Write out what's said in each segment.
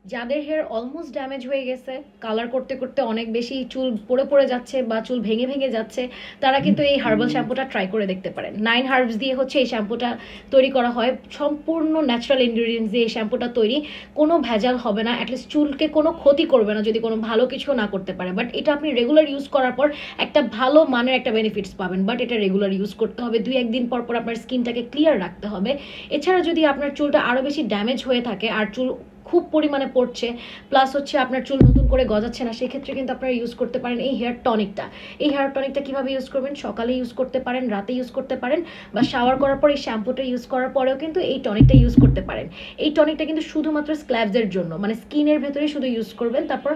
যাদের hair almost damage হয়ে গেছে, কালার করতে করতে অনেক বেশি চুল পড়ে পড়ে যাচ্ছে বা চুল ভেঙে ভেঙে যাচ্ছে, তারা কিন্তু এই হার্বাল শ্যাম্পুটা ট্রাই করে দেখতে পারেন। 9 হার্বস দিয়ে এই শ্যাম্পুটা তৈরি করা হয়, সম্পূর্ণ ন্যাচারাল ইনগ্রিডিয়েন্টস দিয়ে এই শ্যাম্পুটা তৈরি। কোনো ভেজাল হবে না, অ্যাটলিস্ট চুলকে কোনো ক্ষতি করবে না যদি কোনো ভালো কিছু না করতে পারে। বাট এটা আপনি রেগুলার ইউজ করার পর একটা ভালো মানের একটা বেনিফিটস পাবেন। বাট এটা রেগুলার ইউজ করতে হবে, 2-1 দিন পর পর আপনার স্কিনটাকে ক্লিয়ার রাখতে হবে। এছাড়া যদি আপনার চুলটা আরও বেশি ড্যামেজ হয়ে থাকে আর চুল খুব পরিমাণে পড়ছে, প্লাস আপনার চুল নতুন করে গজাচ্ছে না, সেক্ষেত্রে কিন্তু আপনারা ইউজ করতে পারেন এই হেয়ার টনিকটা। এই হেয়ার টনিকটা কীভাবে ইউজ করবেন? সকালে ইউজ করতে পারেন, রাতে ইউজ করতে পারেন, বা শাওয়ার করার পর এই শ্যাম্পুটা ইউজ করার পরেও কিন্তু এই টনিকটা ইউজ করতে পারেন। এই টনিকটা কিন্তু শুধুমাত্র স্ক্ল্যাবসের জন্য, মানে স্কিনের ভেতরে শুধু ইউজ করবেন, তারপর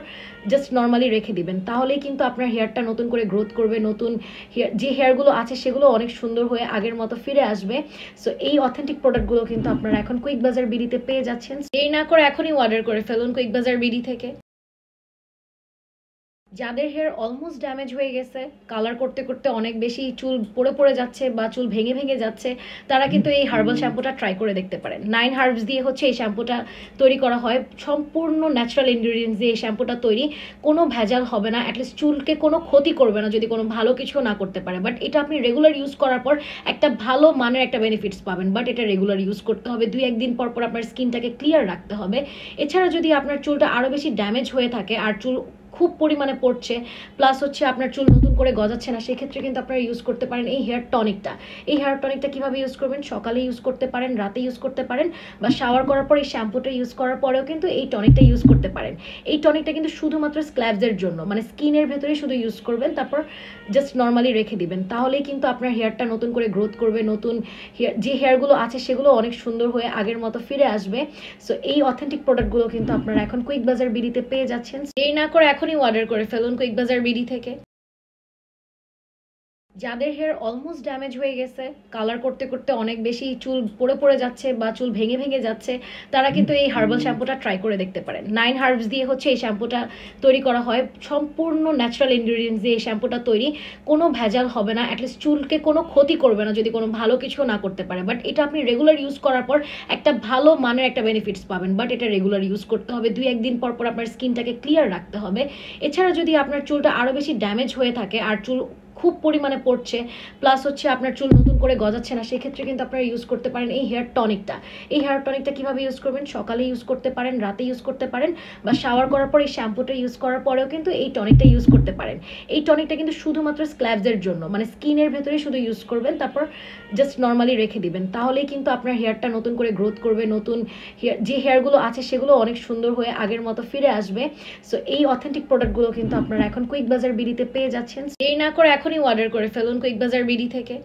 জাস্ট নর্মালি রেখে দিবেন। তাহলেই কিন্তু আপনার হেয়ারটা নতুন করে গ্রোথ করবে, নতুন হেয়ার যে হেয়ারগুলো আছে সেগুলো অনেক সুন্দর হয়ে আগের মতো ফিরে আসবে। সো এই অথেন্টিক প্রোডাক্টগুলো কিন্তু আপনারা এখন কুইক বাজার বিডিতে পেয়ে যাচ্ছেন। এই না করে এখনই অর্ডার করে ফেলুন কুইক বাজার বিডি থেকে। যাদের হেয়ার অলমোস্ট ড্যামেজ হয়ে গেছে, কালার করতে করতে অনেক বেশি চুল পড়ে পড়ে যাচ্ছে বা চুল ভেঙে ভেঙে যাচ্ছে, তারা কিন্তু এই হার্বাল শ্যাম্পুটা ট্রাই করে দেখতে পারেন। 9 হার্বস দিয়ে এই শ্যাম্পুটা তৈরি করা হয়, সম্পূর্ণ ন্যাচারাল ইনগ্রিডিয়েন্টস দিয়ে এই শ্যাম্পুটা তৈরি। কোনো ভেজাল হবে না, অ্যাটলিস্ট চুলকে কোনো ক্ষতি করবে না যদি কোনো ভালো কিছু না করতে পারে। বাট এটা আপনি রেগুলার ইউজ করার পর একটা ভালো মানের একটা বেনিফিটস পাবেন। বাট এটা রেগুলার ইউজ করতে হবে, 2-1 দিন পর পর আপনার স্কিনটাকে ক্লিয়ার রাখতে হবে। এছাড়া যদি আপনার চুলটা আরও বেশি ড্যামেজ হয়ে থাকে আর চুল খুব পরিমাণে পড়ছে, প্লাস আপনার চুল নতুন করে গজাচ্ছে না, সেক্ষেত্রে কিন্তু আপনারা ইউজ করতে পারেন এই হেয়ার টনিকটা। এই হেয়ার টনিকটা কীভাবে ইউজ করবেন? সকালে ইউজ করতে পারেন, রাতে ইউজ করতে পারেন, বা শাওয়ার করার পর এই শ্যাম্পুটা ইউজ করার পরেও কিন্তু এই টনিকটা ইউজ করতে পারেন। এই টনিকটা কিন্তু শুধুমাত্র স্ক্ল্যাবসের জন্য, মানে স্কিনের ভেতরে শুধু ইউজ করবেন, তারপর জাস্ট নর্মালি রেখে দিবেন। তাহলেই কিন্তু আপনার হেয়ারটা নতুন করে গ্রোথ করবে, নতুন হেয়ার যে হেয়ারগুলো আছে সেগুলো অনেক সুন্দর হয়ে আগের মতো ফিরে আসবে। সো এই অথেন্টিক প্রোডাক্টগুলো কিন্তু আপনারা এখন কুইক বাজার বিডিতে পেয়ে যাচ্ছেন। এই না করে এখনই অর্ডার করে ফেলুন কুইক বাজার বিডি থেকে। যাদের হেয়ার অলমোস্ট ড্যামেজ হয়ে গেছে, কালার করতে করতে অনেক বেশি চুল পড়ে পড়ে যাচ্ছে বা চুল ভেঙে ভেঙে যাচ্ছে, তারা কিন্তু এই হার্বাল শ্যাম্পুটা ট্রাই করে দেখতে পারেন। 9 হার্বস দিয়ে এই শ্যাম্পুটা তৈরি করা হয়, সম্পূর্ণ ন্যাচারাল ইনগ্রিডিয়েন্টস দিয়ে এই শ্যাম্পুটা তৈরি। কোনো ভেজাল হবে না, অ্যাটলিস্ট চুলকে কোনো ক্ষতি করবে না যদি কোনো ভালো কিছু না করতে পারে। বাট এটা আপনি রেগুলার ইউজ করার পর একটা ভালো মানের একটা বেনিফিটস পাবেন। বাট এটা রেগুলার ইউজ করতে হবে, 2-1 দিন পর পর আপনার স্কিনটাকে ক্লিয়ার রাখতে হবে। এছাড়া যদি আপনার চুলটা আরও বেশি ড্যামেজ হয়ে থাকে আর চুল খুব পরিমাণে পড়ছে, প্লাস আপনার চুল নতুন করে গজাচ্ছে না, সেক্ষেত্রে কিন্তু আপনারা ইউজ করতে পারেন এই হেয়ার টনিকটা। এই হেয়ার টনিকটা কীভাবে ইউজ করবেন? সকালে ইউজ করতে পারেন, রাতে ইউজ করতে পারেন, বা শাওয়ার করার পর এই শ্যাম্পুটা ইউজ করার পরেও কিন্তু এই টনিকটা ইউজ করতে পারেন। এই টনিকটা কিন্তু শুধুমাত্র স্ক্ল্যাবসের জন্য, মানে স্কিনের ভেতরে শুধু ইউজ করবেন, তারপর জাস্ট নর্মালি রেখে দিবেন। তাহলেই কিন্তু আপনার হেয়ারটা নতুন করে গ্রোথ করবে, নতুন হেয়ার যে হেয়ারগুলো আছে সেগুলো অনেক সুন্দর হয়ে আগের মতো ফিরে আসবে। সো এই অথেন্টিক প্রোডাক্টগুলো কিন্তু আপনারা এখন কুইক বাজার বিডিতে পেয়ে যাচ্ছেন। এই না করে এখনই অর্ডার করে ফেলুন কুইক বাজার বিডি থেকে।